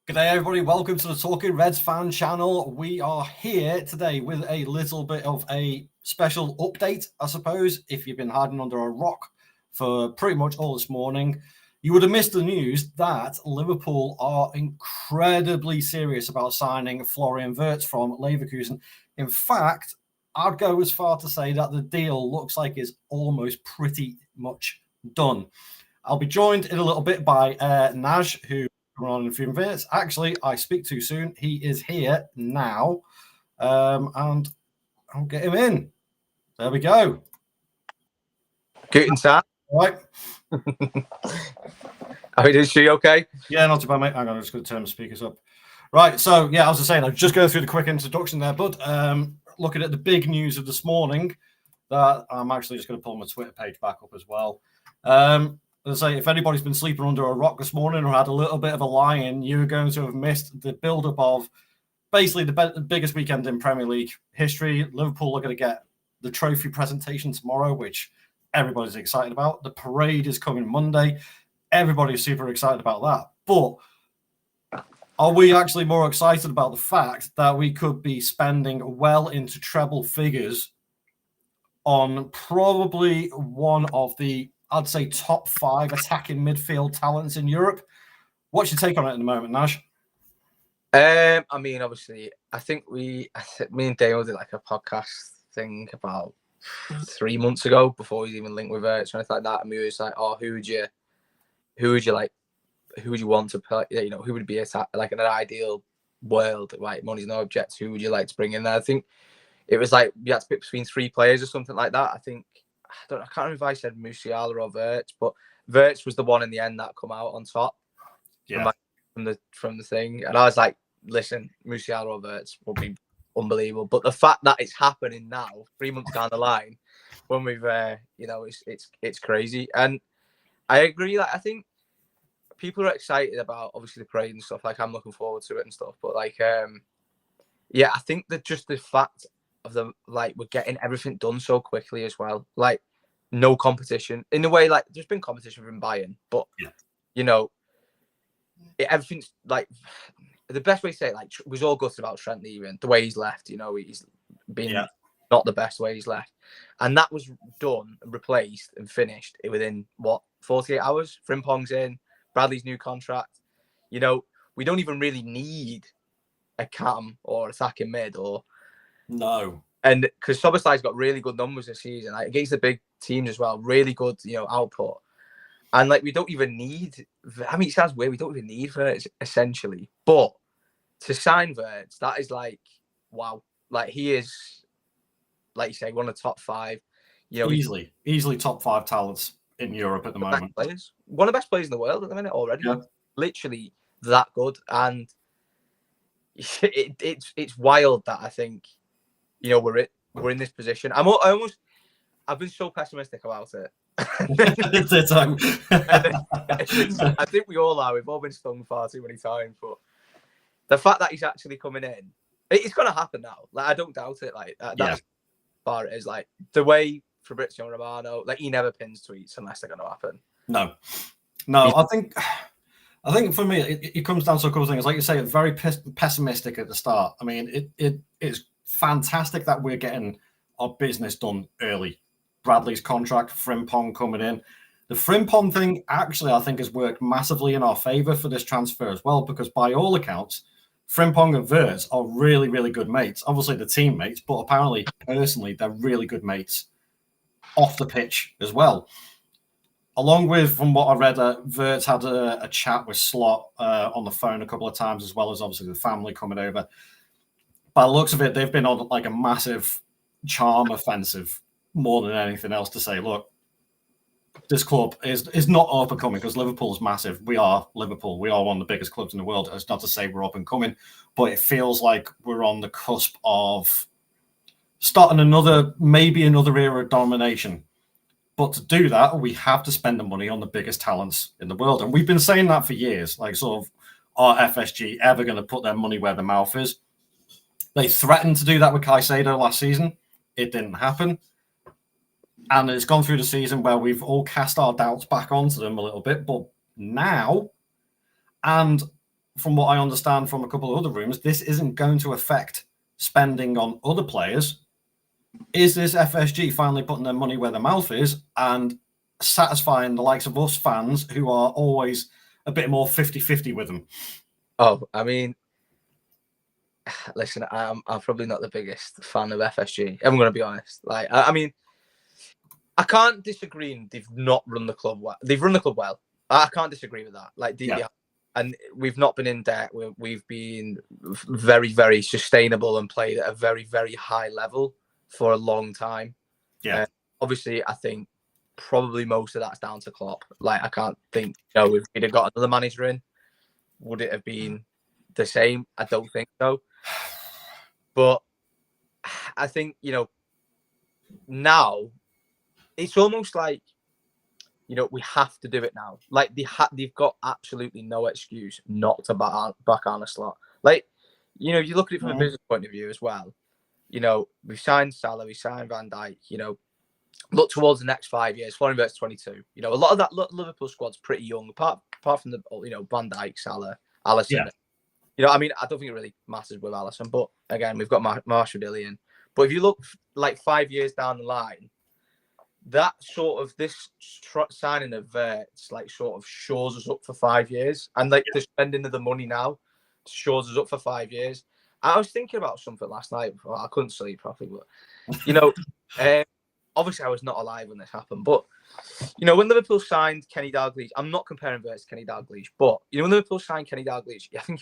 G'day everybody, welcome to the Talking Reds fan channel. We are here today with a little bit of a special update, I suppose. If you've been hiding under a rock for pretty much all this morning, you would have missed the news that Liverpool are incredibly serious about signing Florian Wirtz from Leverkusen. In fact, I'd go as far to say that the deal looks like it's almost pretty much done. I'll be joined in a little bit by Naj, who on in a few minutes. Actually, I speak too soon. He is here now, and I'll get him in. There we go. Guten Tag. All right. Is she okay? Yeah, not too bad, mate. Hang on, I'm just going to turn the speakers up. Right, so yeah, as I was saying, I'll just go through the quick introduction there, but looking at the big news of this morning, that I'm actually just going to pull my Twitter page back up as well. As I say, if anybody's been sleeping under a rock this morning or had a little bit of a lie-in, you're going to have missed the build-up of basically the biggest weekend in Premier League history. Liverpool are going to get the trophy presentation tomorrow, which everybody's excited about. The parade is coming Monday. Everybody's super excited about that. But are we actually more excited about the fact that we could be spending well into treble figures on probably one of the, I'd say, top 5 attacking midfield talents in Europe? What's your take on it at the moment, Nash? I mean, obviously, I think me and Dale did like a podcast thing about 3 months ago before we even linked with Vertz or anything like that, and we were just like, "Oh, who would you want to play? You know, who would be like in an ideal world? Like, money's no object. Who would you like to bring in there?" I think it was like you had to pick between 3 players or something like that. I can't remember if I said Musiala or Vertz, but Vertz was the one in the end that come out on top. Yeah. From the thing, and I was like, "Listen, Musiala or Vertz would be unbelievable." But the fact that it's happening now, 3 months down the line, when we've, it's crazy. And I agree. Like, I think people are excited about obviously the parade and stuff. Like, I'm looking forward to it and stuff. But like, yeah, I think that just the fact of we're getting everything done so quickly as well. Like, no competition in a way. Like, there's been competition from Bayern, but you know, everything's like the best way to say it. Like, was all gutted about Trent leaving, the way he's left. You know, he's been not the best way he's left, and that was done and replaced and finished within 48 hours. Frimpong's in, Bradley's new contract. You know, we don't even really need a cam or attacking mid or no. And because Soboslai's got really good numbers this season, like against the big teams as well, really good, output. And like, we don't even need, I mean, it sounds weird, we don't even need Vertz essentially. But to sign Vertz, that is like, wow. Like, he is, like you say, one of the top 5. You know, easily top 5 talents in Europe at the moment. One of the best players in the world at the minute already. Yeah. Literally that good. And it's wild that I think, we're in this position. I've been so pessimistic about it. I think we all are. We've all been stung far too many times. But the fact that he's actually coming in, it's going to happen now. Like, I don't doubt it. Like, that's far it is. Like, the way Fabrizio Romano, like, he never pins tweets unless they're going to happen. No. I think for me, it comes down to a couple of things. Like you say, it's very pessimistic at the start. I mean, it's fantastic that we're getting our business done early. Bradley's contract, Frimpong coming in. The Frimpong thing actually, I think, has worked massively in our favour for this transfer as well, because by all accounts, Frimpong and Vertz are really, really good mates. Obviously, the teammates, but apparently, personally, they're really good mates off the pitch as well. Along with, from what I read, Vertz had a chat with Slot on the phone a couple of times, as well as obviously the family coming over. By the looks of it, they've been on like a massive charm offensive more than anything else to say, look, this club is not up and coming, because Liverpool's massive. We are Liverpool. We are one of the biggest clubs in the world. It's not to say we're up and coming, but it feels like we're on the cusp of starting maybe another era of domination. But to do that, we have to spend the money on the biggest talents in the world. And we've been saying that for years. Like, sort of, are FSG ever going to put their money where their mouth is? They threatened to do that with Caicedo last season. It didn't happen. And it's gone through the season where we've all cast our doubts back onto them a little bit. But now, and from what I understand from a couple of other rooms, this isn't going to affect spending on other players. Is this FSG finally putting their money where their mouth is and satisfying the likes of us fans who are always a bit more 50-50 with them? Oh, I mean, listen, I'm probably not the biggest fan of FSG. I'm going to be honest. Like, I mean, I can't disagree. They've not run the club well. They've run the club well. I can't disagree with that. Like, and we've not been in debt. We've been very, very sustainable and played at a very, very high level for a long time. Yeah. Obviously, I think probably most of that's down to Klopp. Like, I can't think, if we'd have got another manager in, would it have been the same? I don't think so. But I think, now it's almost like, we have to do it now. Like, they've got absolutely no excuse not to back on a slot. Like, you look at it from a business point of view as well. We signed Salah, we signed Van Dijk, look towards the next 5 years. Florian Wirtz 22. A lot of that Liverpool squad's pretty young, apart from the, Van Dijk, Salah, Alisson. Yeah. I mean, I don't think it really matters with Alisson, but again, we've got Marshall. But if you look like 5 years down the line, that sort of this signing of Vertz sort of shores us up for 5 years, and the spending of the money now shores us up for 5 years. I was thinking about something last night. I couldn't sleep properly, but obviously I was not alive when this happened. But when Liverpool signed Kenny Dalglish, I'm not comparing Vertz to Kenny Dalglish, but when Liverpool signed Kenny Dalglish, I think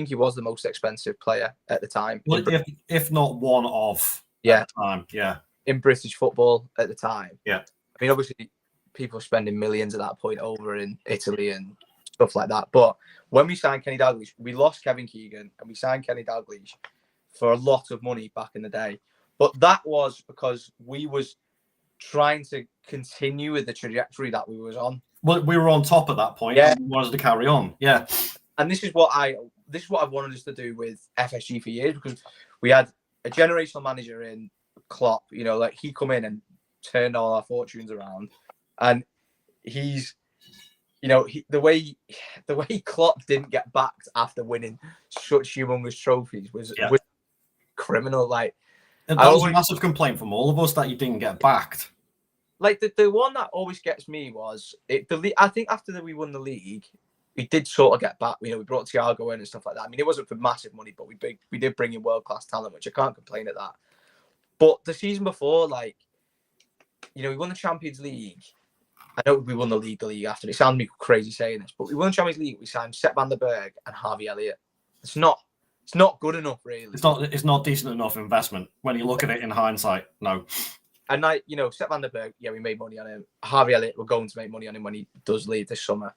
he was the most expensive player at the time. Well, if not one of at the time, in British football at the time. Yeah. I mean, obviously people were spending millions at that point over in Italy and stuff like that. But when we signed Kenny Dalglish, we lost Kevin Keegan and we signed Kenny Dalglish for a lot of money back in the day. But that was because we was trying to continue with the trajectory that we was on. Well, we were on top at that point. Yeah. And we wanted to carry on. Yeah. And this is what I've wanted us to do with FSG for years, because we had a generational manager in Klopp, he come in and turned all our fortunes around. And he's the way Klopp didn't get backed after winning such humongous trophies was criminal. Like, and that was a massive complaint from all of us that you didn't get backed. Like, the one that always gets me was I think after we won the league, we did sort of get back. We brought Thiago in and stuff like that. I mean, it wasn't for massive money, but we did bring in world class talent, which I can't complain at that. But the season before, we won the Champions League. I know we won the league after. It sounds me crazy saying this, but we won the Champions League. We signed Sepp van der Berg and Harvey Elliott. It's not good enough, really. It's not decent enough investment when you look at it in hindsight. No. And Sepp van der Berg, we made money on him. Harvey Elliott, we're going to make money on him when he does leave this summer.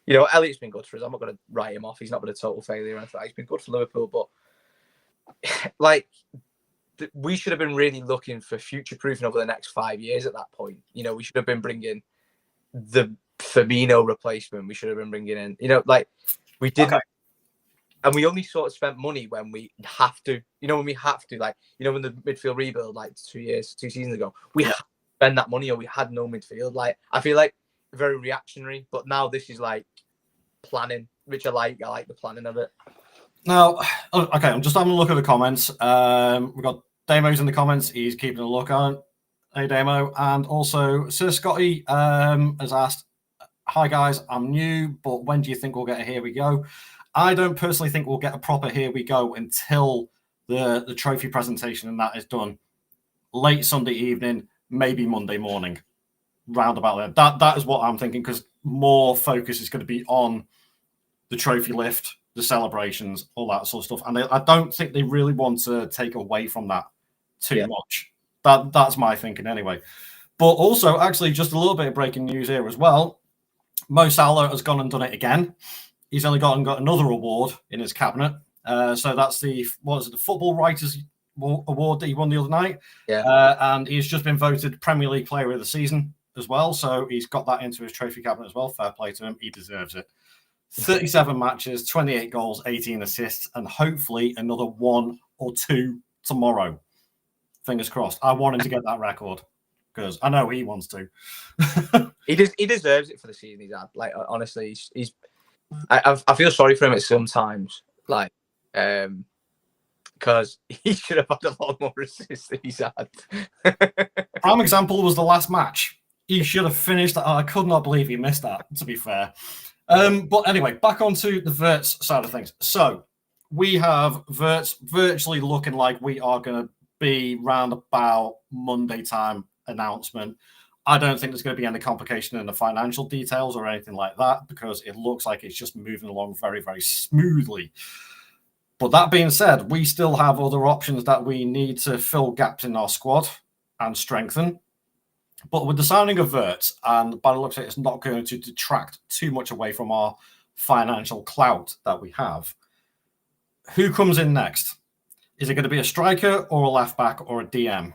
Elliott's been good for us. I'm not going to write him off. He's not been a total failure or anything. He's been good for Liverpool, but we should have been really looking for future-proofing over the next 5 years at that point. We should have been bringing the Firmino replacement. We should have been bringing in, we didn't. Okay. And we only sort of spent money when we have to, when we have to, when the midfield rebuild, 2 seasons ago, we had to spend that money or we had no midfield. I feel like very reactionary, but now this is planning, which I like the planning of it. Now, okay, I'm just having a look at the comments. We've got Damo's in the comments. He's keeping a look on. Hey, Damo. And also, Sir Scotty has asked, hi, guys, I'm new, but when do you think we'll get a Here We Go? I don't personally think we'll get a proper Here We Go until the trophy presentation and that is done. Late Sunday evening, maybe Monday morning. Roundabout there. That is what I'm thinking, because more focus is going to be on the trophy lift, the celebrations, all that sort of stuff. And I don't think they really want to take away from that too much. That's my thinking anyway. But also, actually, just a little bit of breaking news here as well. Mo Salah has gone and done it again. He's only got another award in his cabinet. So that's the Football Writers Award that he won the other night. Yeah. And he's just been voted Premier League Player of the Season as well. So he's got that into his trophy cabinet as well. Fair play to him. He deserves it. 37 matches, 28 goals, 18 assists, and hopefully another 1 or 2 tomorrow. Fingers crossed. I want him to get that record because I know he wants to. He deserves it for the season he's had. Honestly, I feel sorry for him at sometimes, like, because he should have had a lot more assists than he's had. Prime example was the last match. He should have finished that. I could not believe he missed that, to be fair. But anyway, back onto the Vertz side of things. So we have Vertz virtually looking like we are going to be round about Monday time announcement. I don't think there's going to be any complication in the financial details or anything like that, because it looks like it's just moving along very, very smoothly. But that being said, we still have other options that we need to fill gaps in our squad and strengthen. But with the signing of Vertz, and by the looks of it, it's not going to detract too much away from our financial clout that we have. Who comes in next? Is it going to be a striker or a left back or a DM?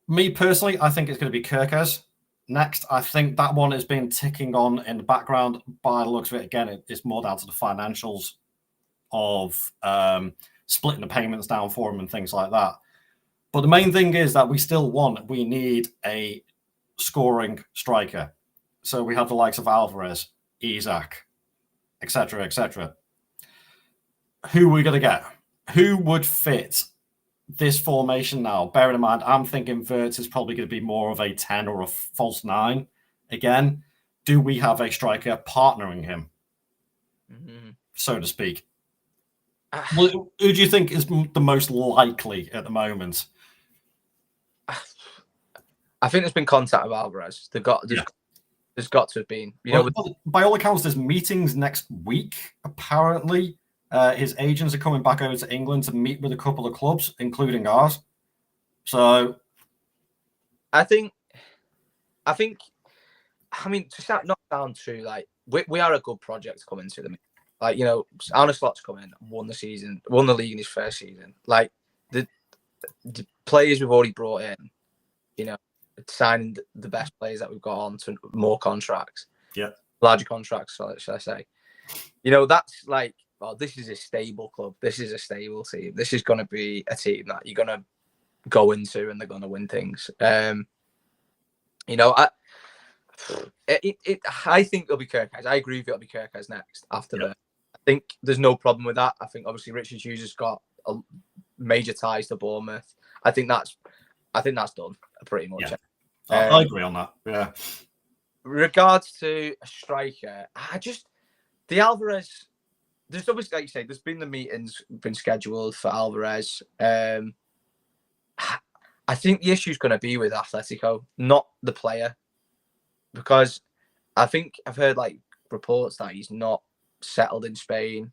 Me personally, I think it's going to be Kirkes next. I think that one has been ticking on in the background. By the looks of it, again, it's more down to the financials of splitting the payments down for him and things like that. But the main thing is that we need a scoring striker. So we have the likes of Alvarez, Isak, etc., etc. Who are we going to get? Who would fit this formation now? Bearing in mind, I'm thinking Vertz is probably going to be more of a 10 or a false 9. Again, do we have a striker partnering him, so to speak? Who do you think is the most likely at the moment? I think there's been contact with Alvarez. There's got to have been. By all accounts, there's meetings next week, apparently. His agents are coming back over to England to meet with a couple of clubs, including ours. So, I mean, to start not down to like we are a good project coming to them. Like, you know, Arne Slot's come in, won the league in his first season. Like the players we've already brought in, you know, signing the best players that we've got on to more contracts, larger contracts, shall I say? You know, that's like, well, this is a stable club. This is a stable team. This is going to be a team that you're going to go into and they're going to win things. You know, I think it'll be Kirkes. I agree with you, it'll be Kirkes next after that. I think there's no problem with that. I think obviously Richard Hughes has got a major ties to Bournemouth. I think that's done pretty much. Yeah. I agree on that. Yeah. Regards to a striker, the Alvarez. There's obviously, like you say, there's been the meetings been scheduled for Alvarez. I think the issue is going to be with Atletico, not the player, because I think I've heard like reports that he's not settled in Spain.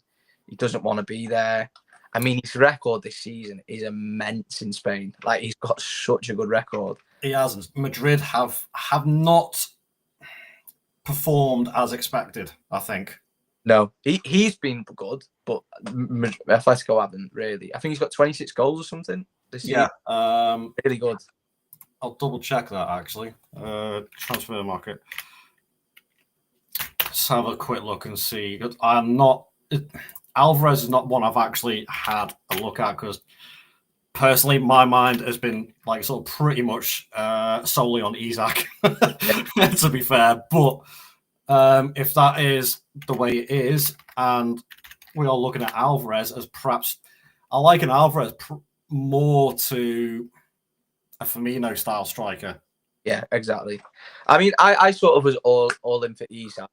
He doesn't want to be there. I mean, his record this season is immense in Spain. Like, he's got such a good record. He hasn't. Madrid have not performed as expected, I think. No, he's been good, but Atletico haven't really. I think he's got 26 goals or something this year. Really good. I'll double check that actually. Transfer market. Let's have a quick look and see. Alvarez is not one I've actually had a look at, because personally my mind has been like sort of pretty much solely on Isak, to be fair. But if that is the way it is, and we are looking at Alvarez as perhaps, I like an Alvarez more to a Firmino style striker. Yeah, exactly. I mean, I sort of was all in for Isak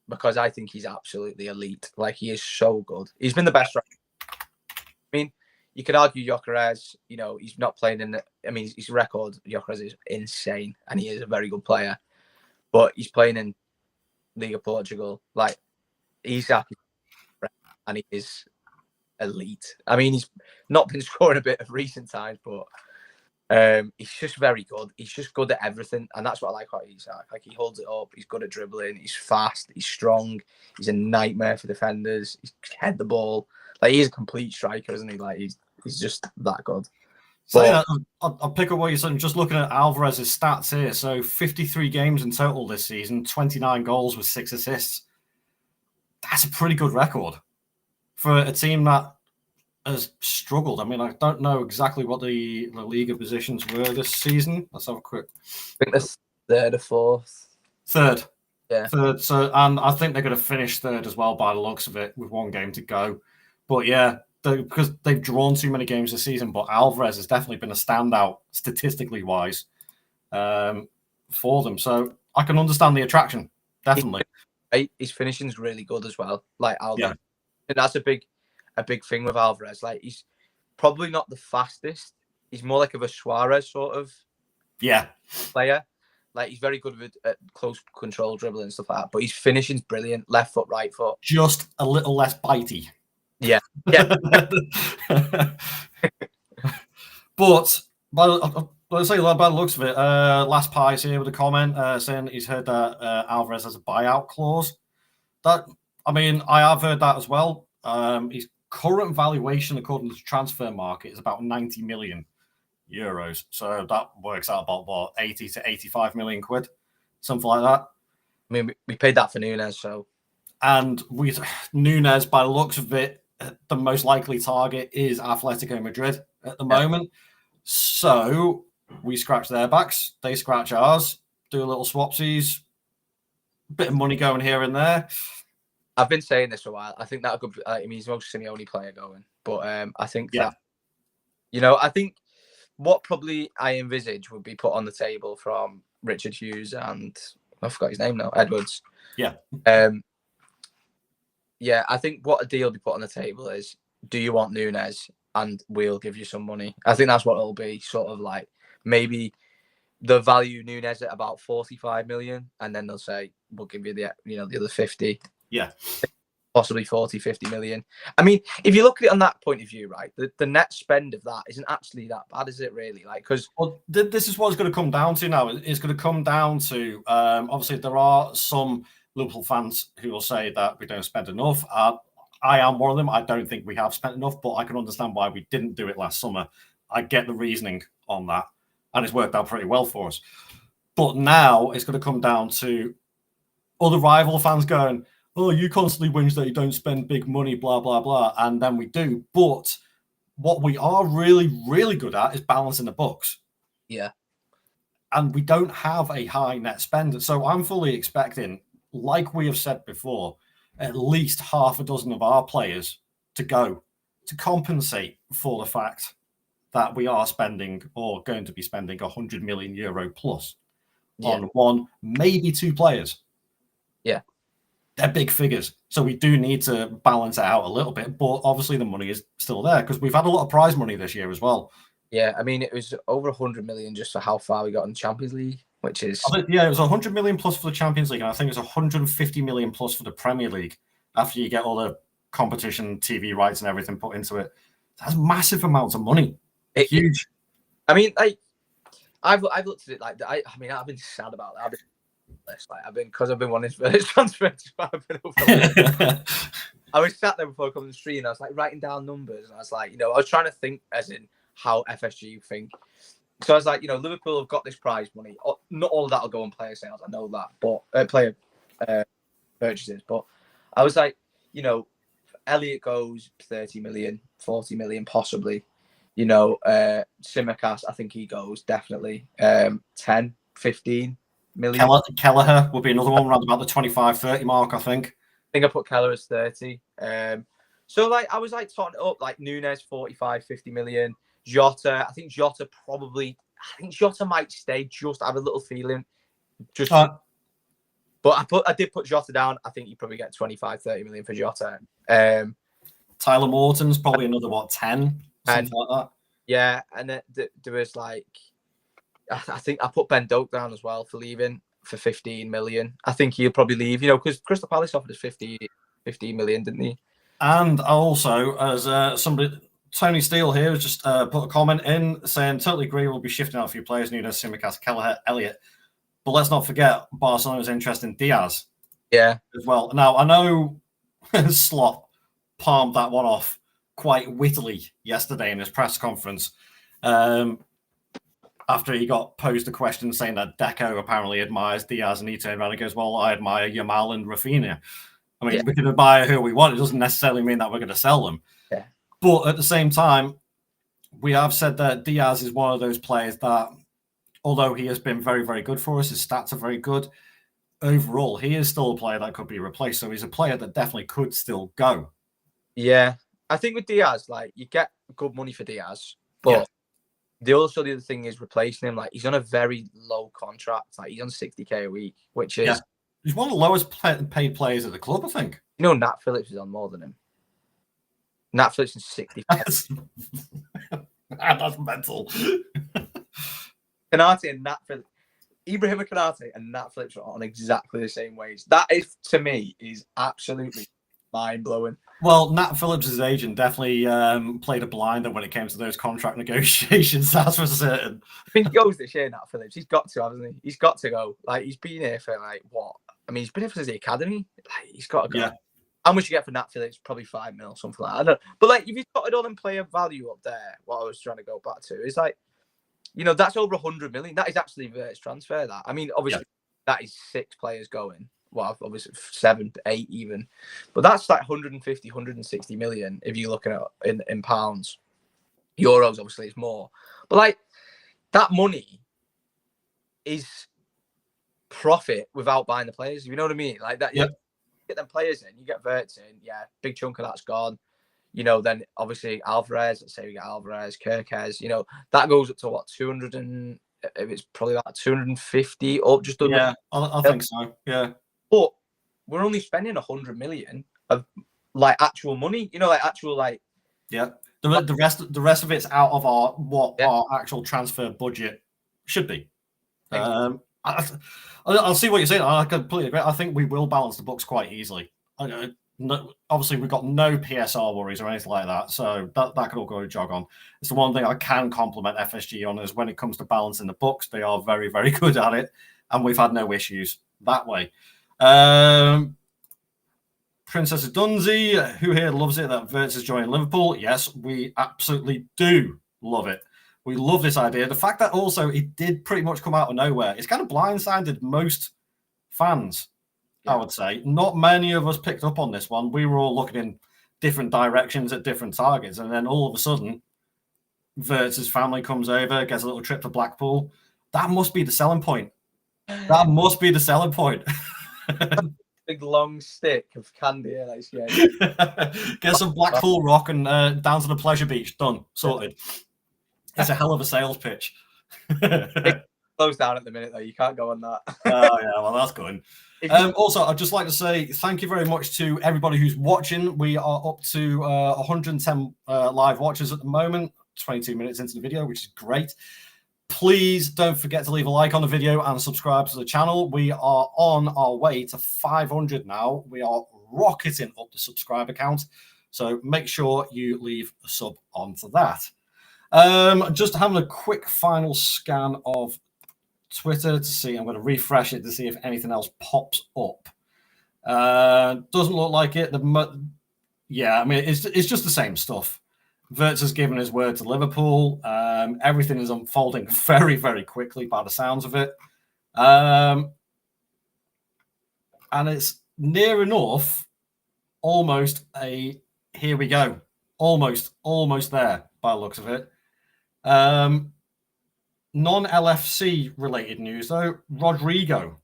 because I think he's absolutely elite. Like, he is so good. He's been the best striker. I mean, you could argue Gyökeres, you know, he's not playing in his record, Gyökeres, is insane, and he is a very good player. But he's playing in League of Portugal. Like, Isak, and he is elite. I mean, he's not been scoring a bit of recent times, but he's just very good. He's just good at everything, and that's what I like about Isak. Like, he holds it up. He's good at dribbling. He's fast. He's strong. He's a nightmare for defenders. He's head the ball. Like, he's a complete striker, isn't he? Like, he's just that good. So yeah, I'll pick up what you said. Just looking at Alvarez's stats here. So 53 games in total this season, 29 goals with 6 assists. That's a pretty good record for a team that has struggled. I mean, I don't know exactly what the Liga positions were this season. Let's have a quick. I think that's third or fourth. Third. Yeah. Third. So, and I think they're going to finish third as well by the looks of it with one game to go. But yeah, because they've drawn too many games this season. But Alvarez has definitely been a standout statistically wise for them. So I can understand the attraction. Definitely. His finishing's really good as well. Like Alvarez. Yeah. And that's a big thing with Alvarez. Like he's probably not the fastest. He's more like a Suarez sort of player. Like he's very good with close control dribbling and stuff like that. But his finishing's brilliant. Left foot, right foot. Just a little less bitey. Yeah. But let's say by the looks of it, Last Pie's here with a comment saying he's heard that Alvarez has a buyout clause. I have heard that as well. His current valuation, according to the transfer market, is about 90 million euros. So that works out about what, 80 to 85 million quid, something like that. I mean, we paid that for Nunes, so. And Nunes, by the looks of it, the most likely target is Atletico Madrid at the moment. So we scratch their backs, they scratch ours, do a little swapsies, bit of money going here and there. I've been saying this for a while. I think that could be, he's the most Simeone player going. But I think that, I think what probably I envisage would be put on the table from Richard Hughes and I forgot his name now, Edwards. Yeah. I think what a deal be put on the table is, do you want Nunes? And we'll give you some money. I think that's what it'll be. Sort of like maybe the value Nunes at about 45 million, and then they'll say we'll give you the other 50. Yeah, possibly 40, 50 million. I mean, if you look at it on that point of view, right, the net spend of that isn't actually that bad, is it really? Like, because this is what it's going to come down to now. It's going to come down to obviously there are some Liverpool fans who will say that we don't spend enough. I am one of them. I don't think we have spent enough, but I can understand why we didn't do it last summer. I get the reasoning on that, and it's worked out pretty well for us. But now it's going to come down to other rival fans going, oh, you constantly whinge that you don't spend big money, blah, blah, blah. And then we do. But what we are really, really good at is balancing the books. Yeah. And we don't have a high net spend. So I'm fully expecting, like we have said before, at least half a dozen of our players to go to compensate for the fact that we are spending or going to be spending 100 million euro plus on one, maybe two players. Yeah. They're big figures. So we do need to balance it out a little bit, but obviously the money is still there because we've had a lot of prize money this year as well. Yeah, I mean, it was over 100 million just for how far we got in the Champions League, which is... Yeah, it was 100 million plus for the Champions League, and I think it was 150 million plus for the Premier League after you get all the competition, TV rights and everything put into it. That's massive amounts of money. Huge. I mean, I've looked at it like that. I've been sad about that. I've been wanting to transfer. I was sat there before coming to the stream and I was like writing down numbers and I was like, I was trying to think as in how FSG think. So I was like, Liverpool have got this prize money. Not all of that will go on player sales. I know that, but player purchases. But I was like, Elliot goes 30 million, 40 million, possibly. Simicast, I think he goes definitely 10, 15 million. Kelleher will be another one around about the 25, 30 mark, I think. I think I put Keller as 30. So I was talking it up, like Nunes 45, 50 million. Jota, I think Jota might stay. Just I have a little feeling. But I did put Jota down. I think you probably get 25, 30 million for Jota. Tyler Morton's probably another 10, something like that. Yeah, and then there was I think I put Ben Doak down as well for leaving for 15 million. I think he'll probably leave, because Crystal Palace offered us 15 million, didn't he? And also, as somebody, Tony Steele here has just put a comment in saying, totally agree, we'll be shifting out a few players, Nunes, Simicast, Kelleher, Elliott. But let's not forget, Barcelona's interest in Diaz. Yeah. As well. Now, I know Slot palmed that one off quite wittily yesterday in his press conference. After he got posed a question saying that Deco apparently admires Diaz, and he turned around and goes, well, I admire Yamal and Rafinha. I mean, we can admire who we want. It doesn't necessarily mean that we're going to sell them. Yeah. But at the same time, we have said that Diaz is one of those players that, although he has been very, very good for us, his stats are very good, overall, he is still a player that could be replaced. So he's a player that definitely could still go. Yeah. I think with Diaz, like, you get good money for Diaz, but the other thing is replacing him. Like, he's on a very low contract. Like, he's on 60k a week, which is he's one of the lowest paid players at the club, I think. You know, Nat Phillips is on more than him. Nat Phillips is 60. That's mental. Kanate and Nat Phillips, Ibrahim Kanate and Nat Phillips are on exactly the same wage. That is, to me, is absolutely mind blowing. Well, Nat Phillips' agent definitely played a blinder when it came to those contract negotiations. That's for certain. I think he goes this year, Nat Phillips. He's got to, hasn't he? He's got to go. Like, he's been here for like what? I mean, he's been here since the academy. Like, he's got to go. Yeah. How much you get for Nat Phillips? Probably 5 mil, something like that. I don't know. But like, if you put it all in player value up there, what I was trying to go back to is like, you know, that's over 100 million. That is actually Vertz transfer. That, I mean, obviously, that is 6 players going. Well, obviously 7, 8 even, but that's like 150, 160 million if you look at it in pounds. Euros obviously is more, but like that money is profit without buying the players. You know what I mean? Like that. You get them players in, you get Vertz in, big chunk of that's gone. You know, then obviously Alvarez. Let's say we get Alvarez, Kirkes. You know, that goes up to what 200 and it's probably about 250 up just under. Yeah, I think so. Yeah. But we're only spending 100 million of like actual money, you know, like actual like. Yeah, the rest of it's out of our actual transfer budget should be. I'll see what you're saying. I completely agree. I think we will balance the books quite easily. Obviously, we've got no PSR worries or anything like that, so that could all go to jog on. It's the one thing I can compliment FSG on is when it comes to balancing the books, they are very, very good at it, and we've had no issues that way. Princess Dunzi, who here loves it that Vertz is joining Liverpool? Yes, we absolutely do love it. We love this idea. The fact that also it did pretty much come out of nowhere, it's kind of blindsided most fans, I would say. Not many of us picked up on this one. We were all looking in different directions at different targets, and then all of a sudden, Vertz's family comes over, gets a little trip to Blackpool. That must be the selling point. That must be the selling point. Big long stick of candy. Get some Blackpool rock and down to the pleasure beach. Done. Sorted. It's a hell of a sales pitch. It slows down at the minute, though. You can't go on that. Oh, yeah. Well, that's good. Also, I'd just like to say thank you very much to everybody who's watching. We are up to 110 live watchers at the moment, 22 minutes into the video, which is great. Please don't forget to leave a like on the video and subscribe to the channel. We are on our way to 500 now. We are rocketing up the subscriber count. So make sure you leave a sub onto that. Just having a quick final scan of Twitter to see. I'm going to refresh it to see if anything else pops up. Doesn't look like it. Yeah, I mean, it's just the same stuff. Vertz has given his word to Liverpool. Everything is unfolding very, very quickly by the sounds of it. And it's near enough almost a here we go. Almost there by the looks of it. Non-LFC related news, though. Rodrigo.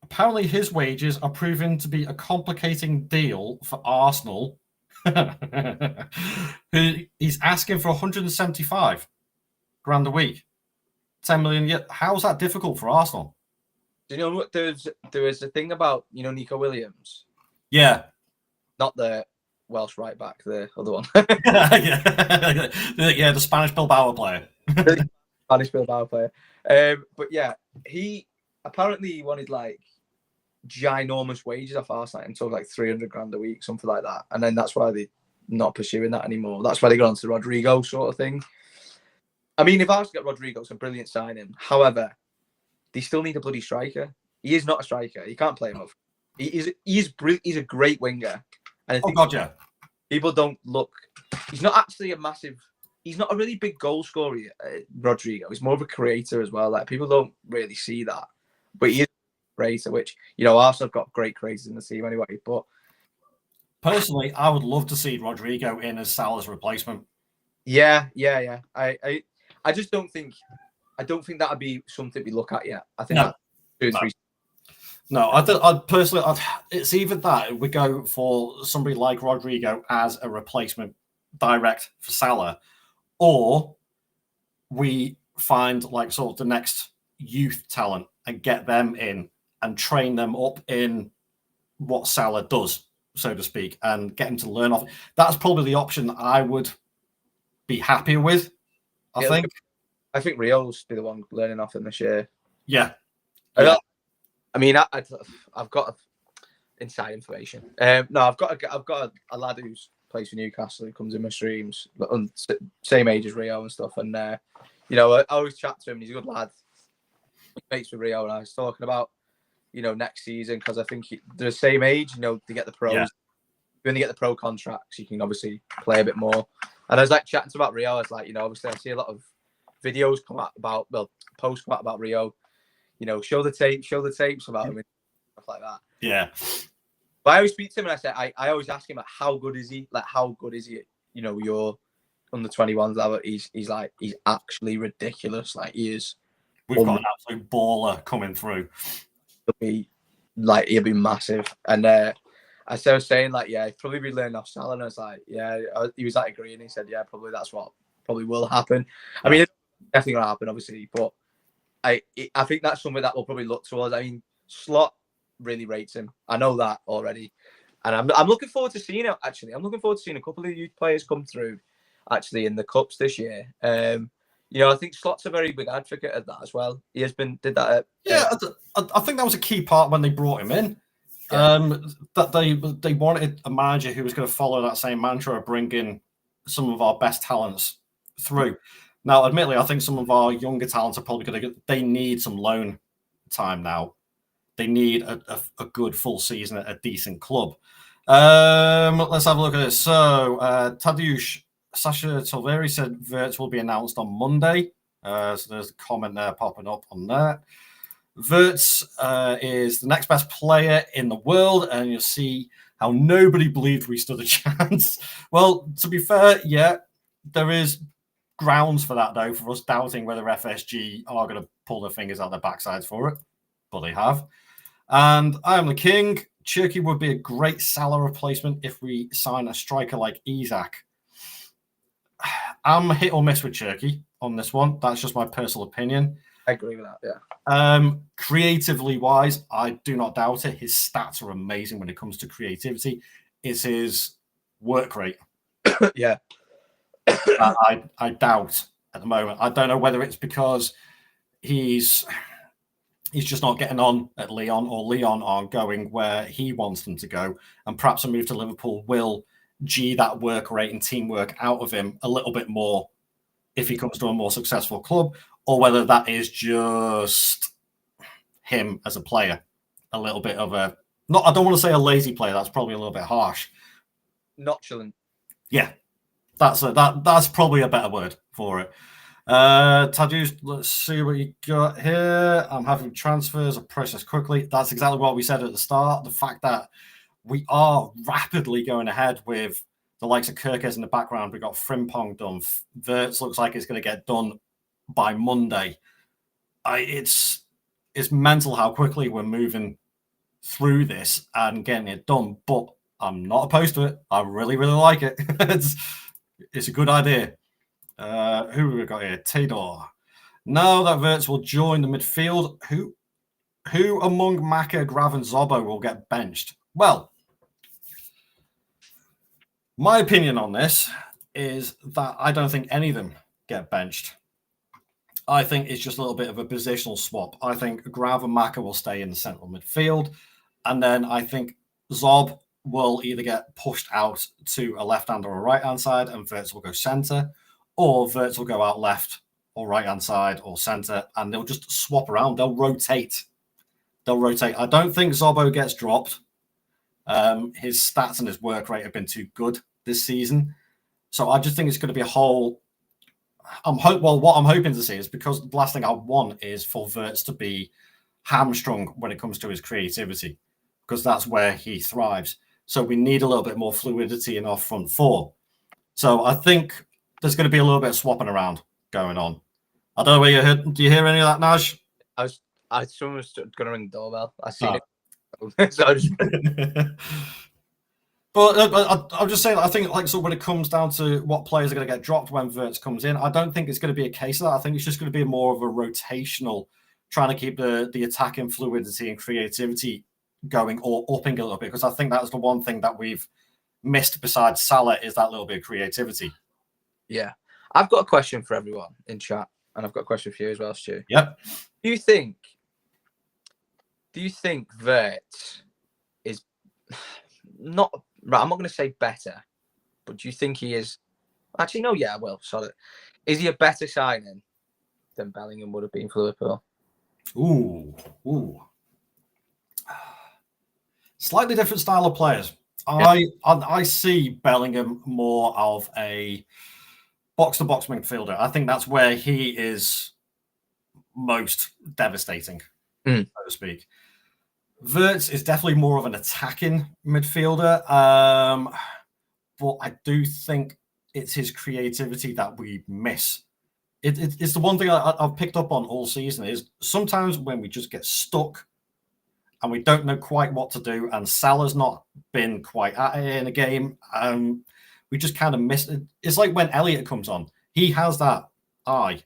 Apparently his wages are proving to be a complicating deal for Arsenal. He's asking for 175 grand a week, 10 million. Yet, how's that difficult for Arsenal? Do you know what? There was a thing about Nico Williams. Yeah, not the Welsh right back, the other one. yeah, the Spanish Bilbao player. Spanish Bilbao player. But yeah, he apparently wanted like ginormous wages off Arsenal and took like 300 grand a week, something like that. And then that's why they're not pursuing that anymore. That's why they got onto the Rodrigo sort of thing. I mean, if Arsenal get Rodrigo, it's a brilliant signing. However, they still need a bloody striker. He is not a striker. You can't play him up. He's a great winger. And I think people don't look. He's not actually a massive. He's not a really big goal scorer, Rodrigo. He's more of a creator as well. Like people don't really see that, but he is a creator. Which Arsenal have got great creators in the team anyway. But personally, I would love to see Rodrigo in as Salah's replacement. Yeah. I just don't think I don't think that would be something we look at yet. I think No. that's 2 or 3. No, I'd personally, it's either that we go for somebody like Rodrigo as a replacement direct for Salah, or we find like sort of the next youth talent and get them in and train them up in what Salah does, so to speak, and get them to learn off. That's probably the option that I would be happier with. I think Rio's be the one learning off him this year. Yeah. I mean, I've got inside information. No, I've got a lad who plays for Newcastle who comes in my streams, same age as Rio and stuff. And you know, I always chat to him. He's a good lad. He mates with Rio, and I was talking about, you know, next season, because I think they're the same age. You know, to get the pros. Yeah. When they get the pro contracts, you can obviously play a bit more. And I was like chatting about Rio. I was like, you know, obviously I see a lot of videos come out about, posts come out about Rio. You know, show the tapes about him and stuff like that. Yeah. But I always speak to him and I say, I always ask him, like, how good is he? Like, how good is he? You know, your under 21s level. He's actually ridiculous. Like, he is. We've got an absolute baller coming through. He'll be massive. And as I was saying, like, yeah, he'd probably be learning off Salah. And I was like, yeah, he was like agreeing. He said, yeah, probably that's what probably will happen. I mean, it's definitely going to happen, obviously, but I think that's something that we'll probably look towards. I mean, Slot really rates him. I know that already. And I'm looking forward to seeing it, actually. I'm looking forward to seeing a couple of youth players come through, actually, in the Cups this year. You know, I think Slot's a very big advocate of that as well. He has been, did that. I think that was a key part when they brought him in. Yeah. That they wanted a manager who was going to follow that same mantra of bringing some of our best talents through. Now, admittedly, I think some of our younger talents are probably going to they need some loan time now. They need a good full season at a decent club. Let's have a look at this. So, Tadeusz Sasha Tolveri said Vertz will be announced on Monday. So there's a comment there popping up on that. Vertz is the next best player in the world, and you'll see how nobody believed we stood a chance. Well, to be fair, yeah, there is grounds for that, though, for us doubting whether FSG are going to pull their fingers out their backsides for it, but they have. And I am the king. Cherky would be a great Salah replacement if we sign a striker like Isak. I'm hit or miss with Cherky on this one. That's just my personal opinion. I agree with that, yeah. Creatively wise, I do not doubt it. His stats are amazing when it comes to creativity. It's his work rate. Yeah. I doubt at the moment. I don't know whether it's because he's just not getting on at Lyon, or Lyon aren't going where he wants them to go. And perhaps a move to Liverpool will G that work rate and teamwork out of him a little bit more if he comes to a more successful club, or whether that is just him as a player. A little bit of I don't want to say a lazy player. That's probably a little bit harsh. Nonchalant. Yeah. That's probably a better word for it. Tadeusz, let's see what you got here. I'm having transfers are processed quickly. That's exactly what we said at the start. The fact that we are rapidly going ahead with the likes of Kirkes in the background. We've got Frimpong done. Vertz looks like it's going to get done by Monday. It's mental how quickly we're moving through this and getting it done. But I'm not opposed to it. I really, really like it. It's a good idea. Who have we got here? Tador. Now that Vertz will join the midfield, who among Maka, Grav, and Zobo will get benched? Well, my opinion on this is that I don't think any of them get benched. I think it's just a little bit of a positional swap. I think Grav and Maka will stay in the central midfield, and then I think Zob will either get pushed out to a left-hand or a right-hand side, and Vertz will go centre, or Vertz will go out left or right-hand side or centre, and they'll just swap around. They'll rotate. I don't think Zobo gets dropped. His stats and his work rate have been too good this season. So I just think it's going to be a whole... what I'm hoping to see is, because the last thing I want is for Vertz to be hamstrung when it comes to his creativity, because that's where he thrives. So we need a little bit more fluidity in our front four. So I think there's going to be a little bit of swapping around going on. I don't know where you heard. Do you hear any of that, Naj? Someone was going to ring the doorbell. I seen it. So I just... But I'm just saying, I think so when it comes down to what players are going to get dropped when Vertz comes in, I don't think it's going to be a case of that. I think it's just going to be more of a rotational, trying to keep the attacking fluidity and creativity going or upping a little bit, because I think that's the one thing that we've missed besides Salah is that little bit of creativity. Yeah. I've got a question for everyone in chat, and I've got a question for you as well, Stu. Yep. Do you think Vertz is not right? I'm not going to say better, but do you think he is? Actually, no. Yeah, well, sorry. Is he a better signing than Bellingham would have been for Liverpool? Ooh. Slightly different style of players. I see Bellingham more of a box-to-box midfielder. I think that's where he is most devastating, so to speak. Vertz is definitely more of an attacking midfielder, but I do think it's his creativity that we miss. It's the one thing I've picked up on all season is sometimes when we just get stuck and we don't know quite what to do, and Salah's not been quite at it in a game, we just kind of miss it. It's like when Elliott comes on, he has that eye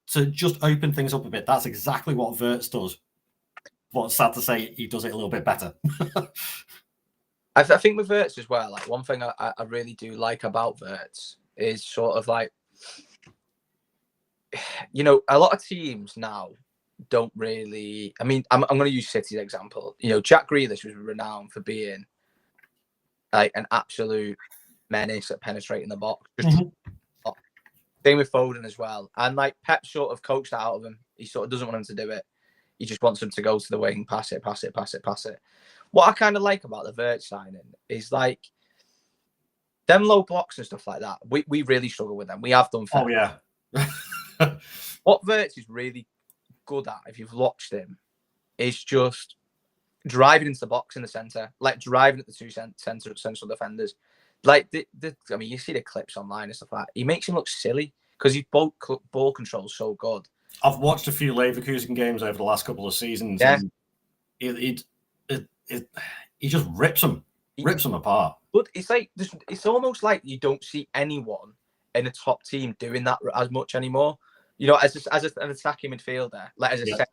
to just open things up a bit. That's exactly what Vertz does. But sad to say, he does it a little bit better. I think with Vertz as well, like one thing I really do like about Vertz is sort of like, you know, a lot of teams now don't really. I mean, I'm going to use City's example. You know, Jack Grealish was renowned for being like an absolute menace at penetrating the box. Same with Foden as well. And like Pep sort of coached that out of him. He sort of doesn't want him to do it. He just wants him to go to the wing, pass it. What I kind of like about the Vertz signing is like them low blocks and stuff like that. We really struggle with them. We have done. Oh yeah. What Vertz is really good at, if you've watched him, is just driving into the box in the centre, like driving at the two central defenders. Like I mean, you see the clips online and stuff like that. He makes him look silly because his ball control is so good. I've watched a few Leverkusen games over the last couple of seasons. Yeah. And he just rips them apart. But it's like it's almost like you don't see anyone in a top team doing that as much anymore. You know, as an attacking midfielder, like as a second.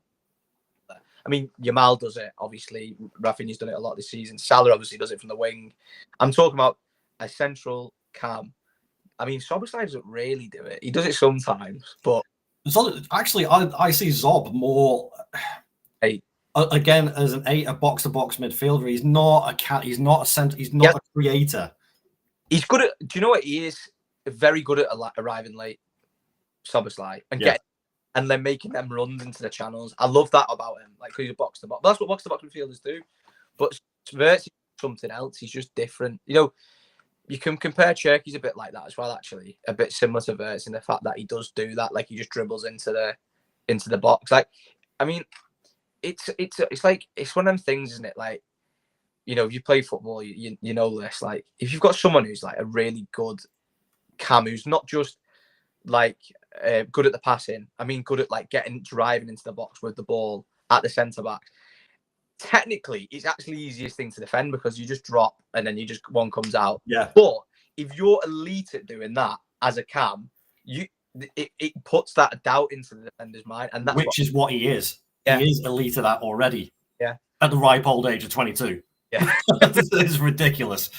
I mean, Yamal does it, obviously. Rafinha's done it a lot this season. Salah obviously does it from the wing. I'm talking about a central cam. I mean, Szoboszlai doesn't really do it. He does it sometimes, but actually, I see Zob more again as a box-to-box midfielder. He's not a center. He's not a creator. He's good at. Do you know what he is? Very good at arriving late, Szoboszlai, and then making them runs into the channels. I love that about him. Like, he's a box-to-box. That's what box-to-box midfielders do. But Vertz is something else. He's just different. You know, you can compare Cherky's a bit like that as well, actually. A bit similar to Vertz in the fact that he does do that. Like, he just dribbles into the box. Like, I mean, it's like, it's one of them things, isn't it? Like, you know, if you play football, you know this. Like, if you've got someone who's like a really good cam, who's not just like good at the passing, I mean, good at like driving into the box with the ball at the centre back. Technically, it's actually the easiest thing to defend because you just drop and then one comes out. Yeah. But if you're elite at doing that as a cam, it puts that doubt into the defender's mind, and that's is what he is. Yeah. He is elite at that already. Yeah. At the ripe old age of 22. Yeah. It's ridiculous.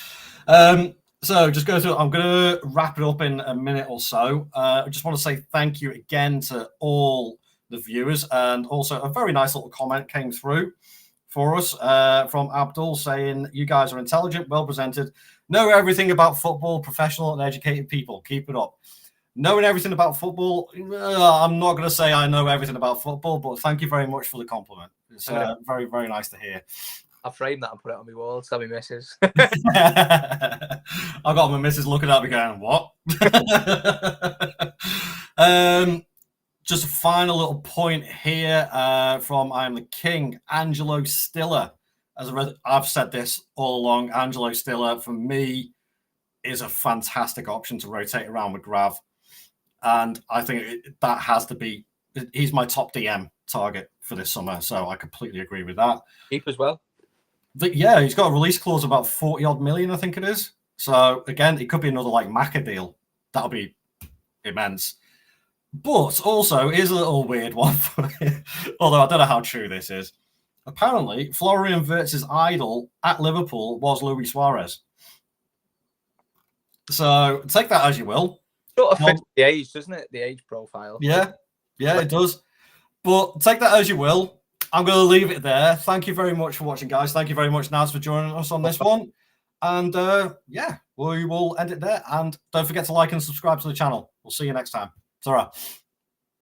So just go through. I'm going to wrap it up in a minute or so. I just want to say thank you again to all the viewers, and also a very nice little comment came through for us from Abdul saying, you guys are intelligent, well presented, know everything about football, professional and educated people. Keep it up. Knowing everything about football, I'm not going to say I know everything about football, but thank you very much for the compliment. It's very, very nice to hear. I'll frame that and put it on my wall. Tell me missus. I got my missus looking at me going, what? Just a final little point here from I Am the King, Angelo Stiller. I've said this all along, Angelo Stiller, for me, is a fantastic option to rotate around with Grav. And I think that has to be, he's my top DM target for this summer. So I completely agree with that. Keep as well. But yeah, he's got a release clause of about 40 odd million, I think it is. So again, it could be another like Macca deal. That'll be immense. But also, here's a little weird one for me, although I don't know how true this is. Apparently, Florian Wirtz's idol at Liverpool was Luis Suarez. So take that as you will. Sort of fits the age, doesn't it? The age profile. Yeah, it does. But take that as you will. I'm going to leave it there. Thank you very much for watching, guys. Thank you very much, Naz, for joining us on this one. And yeah, we will end it there. And don't forget to like and subscribe to the channel. We'll see you next time. Ta-ra.